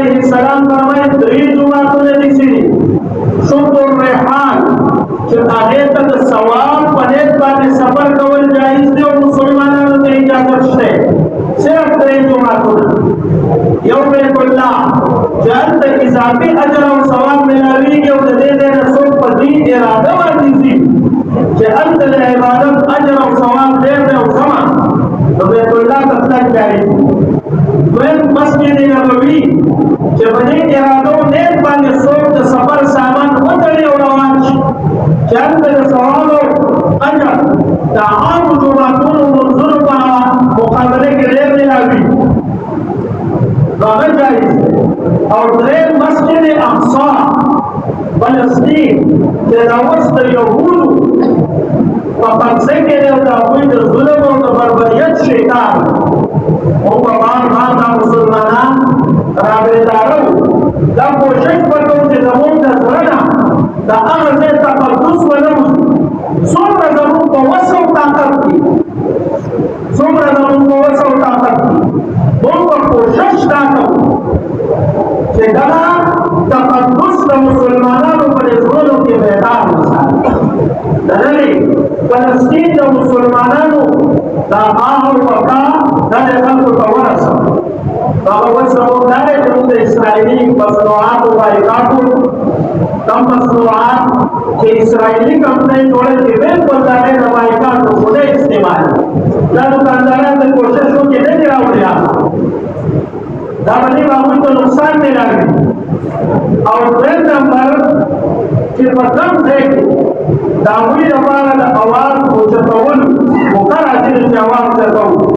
علیہ السلام فرمائے دری جمعتونه نشي شوق الریحان چې هغه ته د ثواب په نیت باندې سفر کول جایز دی او مسلمانانو ته اجازه شته صرف دری جمعتونه یو بیت الله چې هلته اضافي اجر او ثواب ملاویږي او د دې ځای نه څوک په دې اراده باندې ځي چې هلته د عبادت اجر او ثواب ډېر دی او سمه نو بیت الله ته تلل جایز دی دویم مسجد نبوي چې په دې ارادو نیت باندې څوک د سفر سامان وتړي او روان شي چې هلته د ثواب او اجر د عامو جوماتونو منظور په مقابله کې ډېر ملاوي نو هغه جایز او دریم مسجد اقصی فلسطین چې دا اوس د یهودو په پنځه کې دی او د هغوی د ظلم او د بربریت شیطان او په بار دا مسلمانان رابطاره دا کوشش وکړو چې زموږ د زړه نه د هغه ځای تقدس ونه وځي څومره زموږ په وس او طاقت کې څومره زموږ په وس او طاقت کې موږ به کوشش دا کوو چې دغه تقدس د مسلمانانو په زړونو کې بیدار وساتو د نړۍ فلسطین د مسلمانانو دا آه وقا دا د خلکو ته ورسوه هغه اوس زموږ دا دی چې موږ د اسرائیلي مصنوعاتو بایکاټ کم مصنوعات چې اسرائیلي کمپنۍ جوړه کړي بالکل د هغې د بایکاټ خو نه استعمال دا دوکانداران د کوشش وکړي نه دي راوړي دا باندې هغوی ته نقصان میلاوي او دویم نمبر چې په کوم ځای کې د هغوی لپاره د اواز اوچتولو مقرر چې اواز اوچتوو